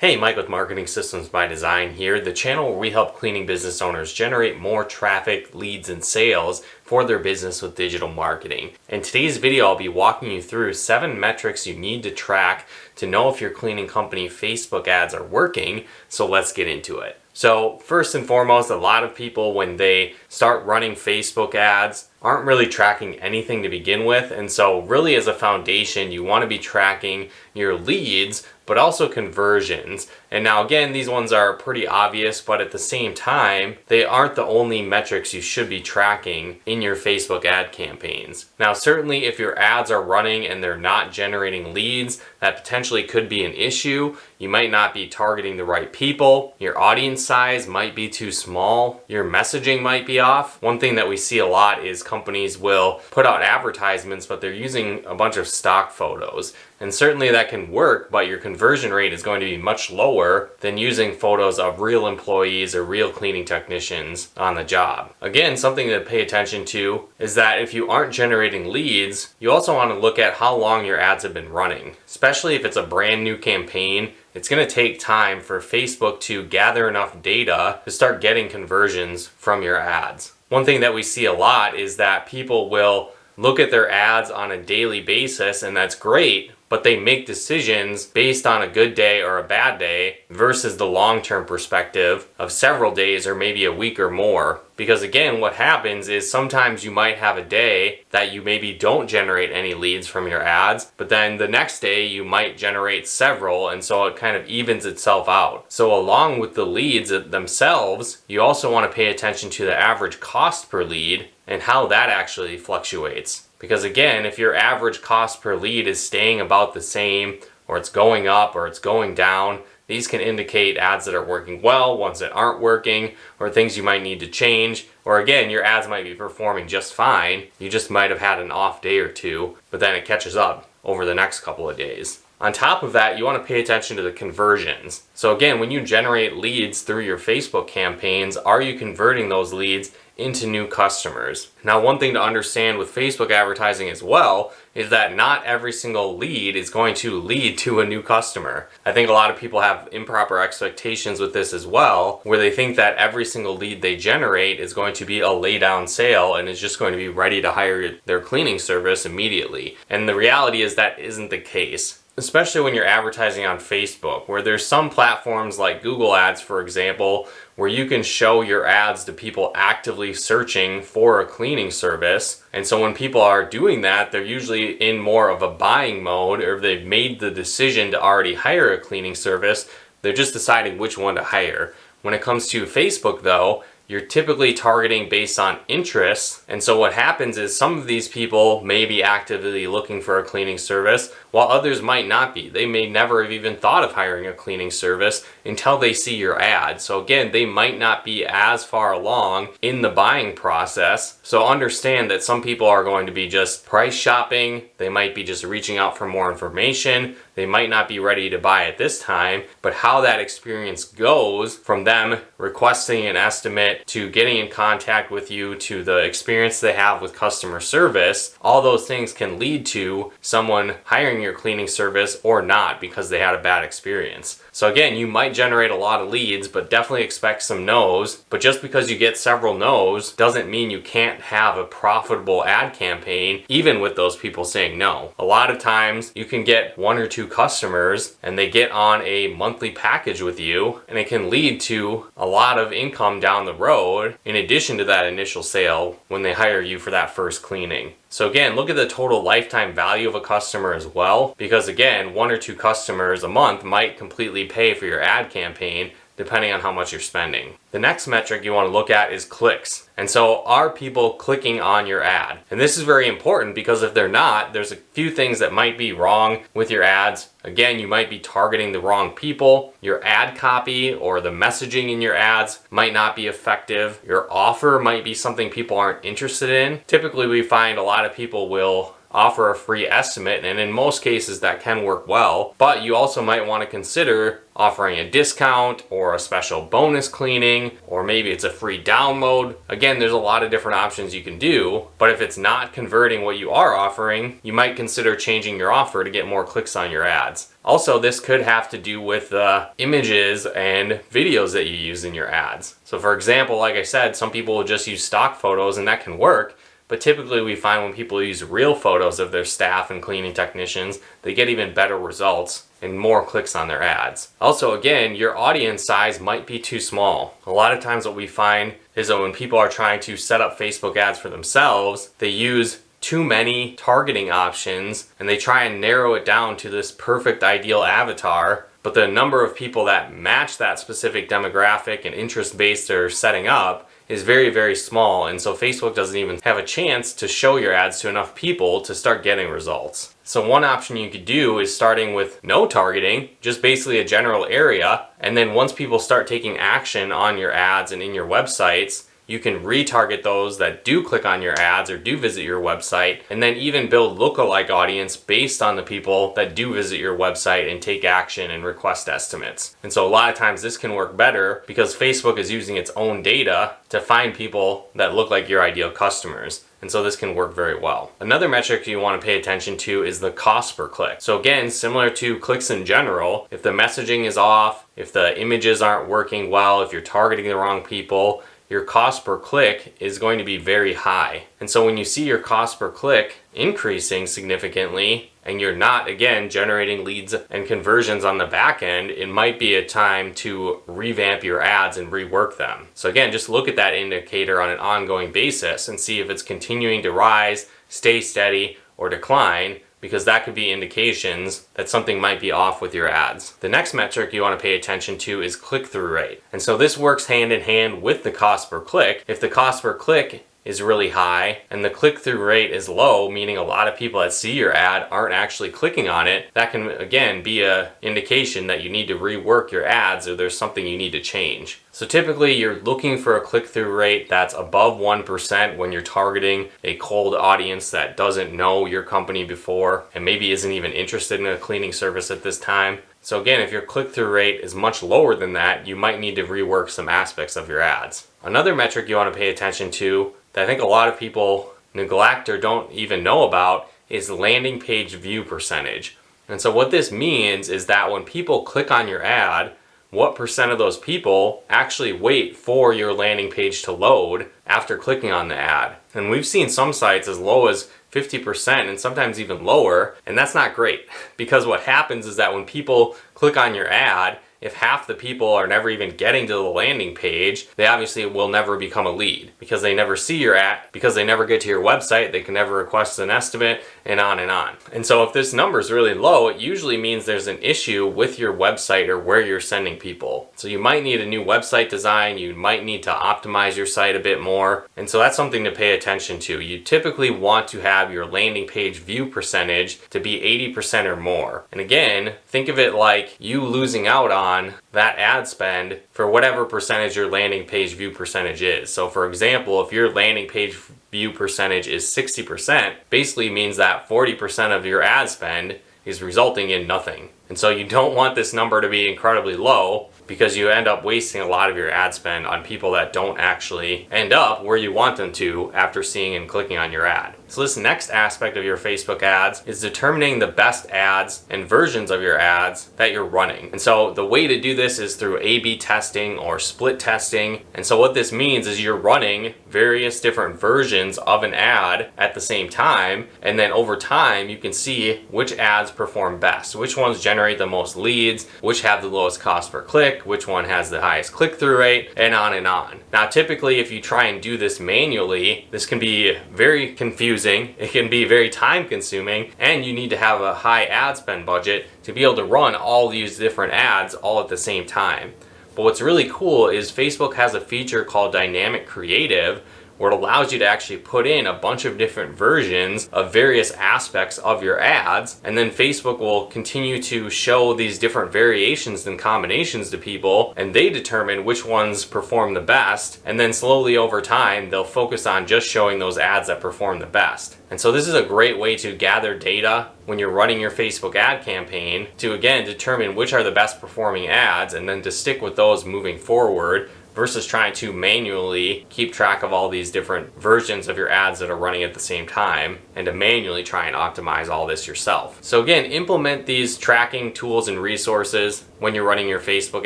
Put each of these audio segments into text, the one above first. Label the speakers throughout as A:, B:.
A: Hey, Mike with Marketing Systems by Design here, the channel where we help cleaning business owners generate more traffic, leads, and sales for their business with digital marketing. In today's video, I'll be walking you through 7 metrics you need to track to know if your cleaning company Facebook ads are working, so let's get into it. So first and foremost, a lot of people when they start running Facebook ads aren't really tracking anything to begin with, and so really as a foundation you want to be tracking your leads but also conversions. And now again, these ones are pretty obvious, but at the same time they aren't the only metrics you should be tracking in your Facebook ad campaigns. Now certainly if your ads are running and they're not generating leads, that potentially could be an issue. You might not be targeting the right people, your audience size might be too small, your messaging might be off. One thing that we see a lot is companies will put out advertisements but they're using a bunch of stock photos, and certainly that can work, but your conversion rate is going to be much lower than using photos of real employees or real cleaning technicians on the job. Again, something to pay attention to is that if you aren't generating leads, you also want to look at how long your ads have been running. Especially if it's a brand new campaign, it's going to take time for Facebook to gather enough data to start getting conversions from your ads. One thing that we see a lot is that people will look at their ads on a daily basis, and that's great, but they make decisions based on a good day or a bad day versus the long-term perspective of several days or maybe a week or more. Because again, what happens is sometimes you might have a day that you maybe don't generate any leads from your ads, but then the next day you might generate several, and so it kind of evens itself out. So along with the leads themselves, you also want to pay attention to the average cost per lead and how that actually fluctuates. Because again, if your average cost per lead is staying about the same, or it's going up or it's going down, these can indicate ads that are working well, ones that aren't working, or things you might need to change. Or again, your ads might be performing just fine, you just might have had an off day or two, but then it catches up over the next couple of days. On top of that, you want to pay attention to the conversions. So again, when you generate leads through your Facebook campaigns, are you converting those leads into new customers? Now, one thing to understand with Facebook advertising as well is that not every single lead is going to lead to a new customer. I think a lot of people have improper expectations with this as well, where they think that every single lead they generate is going to be a lay down sale and is just going to be ready to hire their cleaning service immediately. And the reality is that isn't the case. Especially when you're advertising on Facebook, where there's some platforms like Google Ads, for example, where you can show your ads to people actively searching for a cleaning service. And so when people are doing that, they're usually in more of a buying mode, or they've made the decision to already hire a cleaning service. They're just deciding which one to hire. When it comes to Facebook though, you're typically targeting based on interests, and so what happens is some of these people may be actively looking for a cleaning service, while others might not be. They may never have even thought of hiring a cleaning service until they see your ad. So again, they might not be as far along in the buying process. So understand that some people are going to be just price shopping, they might be just reaching out for more information, they might not be ready to buy at this time, but how that experience goes from them requesting an estimate to getting in contact with you to the experience they have with customer service, all those things can lead to someone hiring your cleaning service or not because they had a bad experience. So again, you might generate a lot of leads, but definitely expect some no's. But just because you get several no's doesn't mean you can't have a profitable ad campaign, even with those people saying no. A lot of times you can get 1 or 2 customers and they get on a monthly package with you, and it can lead to a lot of income down the road in addition to that initial sale when they hire you for that first cleaning. So again, look at the total lifetime value of a customer as well, because again, 1 or 2 customers a month might completely pay for your ad campaign depending on how much you're spending. The next metric you want to look at is clicks. And so are people clicking on your ad? And this is very important because if they're not, there's a few things that might be wrong with your ads. Again, you might be targeting the wrong people. Your ad copy or the messaging in your ads might not be effective. Your offer might be something people aren't interested in. Typically, we find a lot of people will offer a free estimate, and in most cases that can work well, but you also might want to consider offering a discount or a special bonus cleaning, or maybe it's a free download. Again, there's a lot of different options you can do, but if it's not converting what you are offering, you might consider changing your offer to get more clicks on your ads. Also, this could have to do with the images and videos that you use in your ads. So for example, like I said, some people will just use stock photos and that can work, but typically we find when people use real photos of their staff and cleaning technicians, they get even better results and more clicks on their ads. Also, again, your audience size might be too small. A lot of times what we find is that when people are trying to set up Facebook ads for themselves, they use too many targeting options and they try and narrow it down to this perfect ideal avatar, but the number of people that match that specific demographic and interest base they're setting up is very, very small, and so Facebook doesn't even have a chance to show your ads to enough people to start getting results. So one option you could do is starting with no targeting, just basically a general area, and then once people start taking action on your ads and in your websites, you can retarget those that do click on your ads or do visit your website, and then even build lookalike audience based on the people that do visit your website and take action and request estimates. And so a lot of times this can work better because Facebook is using its own data to find people that look like your ideal customers. And so this can work very well. Another metric you want to pay attention to is the cost per click. So again, similar to clicks in general, if the messaging is off, if the images aren't working well, if you're targeting the wrong people, your cost per click is going to be very high. And so when you see your cost per click increasing significantly and you're not, again, generating leads and conversions on the back end, it might be a time to revamp your ads and rework them. So again, just look at that indicator on an ongoing basis and see if it's continuing to rise, stay steady, or decline, because that could be indications that something might be off with your ads. The next metric you want to pay attention to is click-through rate. And so this works hand in hand with the cost per click. If the cost per click is really high and the click-through rate is low, meaning a lot of people that see your ad aren't actually clicking on it, that can again be an indication that you need to rework your ads or there's something you need to change. So typically you're looking for a click-through rate that's above 1% when you're targeting a cold audience that doesn't know your company before and maybe isn't even interested in a cleaning service at this time. So again, if your click-through rate is much lower than that, you might need to rework some aspects of your ads. Another metric you want to pay attention to that I think a lot of people neglect or don't even know about is landing page view percentage. And so what this means is that when people click on your ad, what percent of those people actually wait for your landing page to load after clicking on the ad. And we've seen some sites as low as 50% and sometimes even lower, and that's not great because what happens is that when people click on your ad, if half the people are never even getting to the landing page, they obviously will never become a lead because they never see your ad, because they never get to your website, they can never request an estimate, and on and on. And so if this number is really low, it usually means there's an issue with your website or where you're sending people. So you might need a new website design, you might need to optimize your site a bit more, and so that's something to pay attention to. You typically want to have your landing page view percentage to be 80% or more. And again, think of it like you losing out on that ad spend for whatever percentage your landing page view percentage is. So for example, if your landing page view percentage is 60%, basically means that 40% of your ad spend is resulting in nothing. And so you don't want this number to be incredibly low because you end up wasting a lot of your ad spend on people that don't actually end up where you want them to after seeing and clicking on your ad. So this next aspect of your Facebook ads is determining the best ads and versions of your ads that you're running. And so the way to do this is through A/B testing or split testing. And so what this means is you're running various different versions of an ad at the same time, and then over time you can see which ads perform best, which ones generate the most leads, which have the lowest cost per click, which one has the highest click-through rate, and on and on. Now typically if you try and do this manually, this can be very confusing. It can be very time consuming, and you need to have a high ad spend budget to be able to run all these different ads all at the same time. But what's really cool is Facebook has a feature called Dynamic Creative where it allows you to actually put in a bunch of different versions of various aspects of your ads, and then Facebook will continue to show these different variations and combinations to people, and they determine which ones perform the best, and then slowly over time they'll focus on just showing those ads that perform the best. And so this is a great way to gather data when you're running your Facebook ad campaign to, again, determine which are the best performing ads and then to stick with those moving forward, versus trying to manually keep track of all these different versions of your ads that are running at the same time and to manually try and optimize all this yourself. So again, implement these tracking tools and resources when you're running your Facebook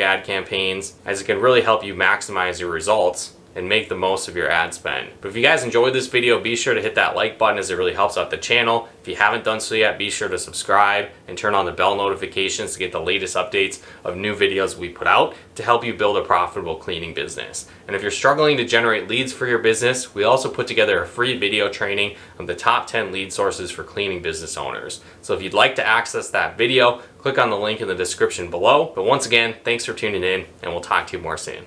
A: ad campaigns, as it can really help you maximize your results and make the most of your ad spend. But if you guys enjoyed this video, be sure to hit that like button, as it really helps out the channel. If you haven't done so yet, be sure to subscribe and turn on the bell notifications to get the latest updates of new videos we put out to help you build a profitable cleaning business. And if you're struggling to generate leads for your business, we also put together a free video training of the top 10 lead sources for cleaning business owners. So if you'd like to access that video, click on the link in the description below. But once again, thanks for tuning in, and we'll talk to you more soon.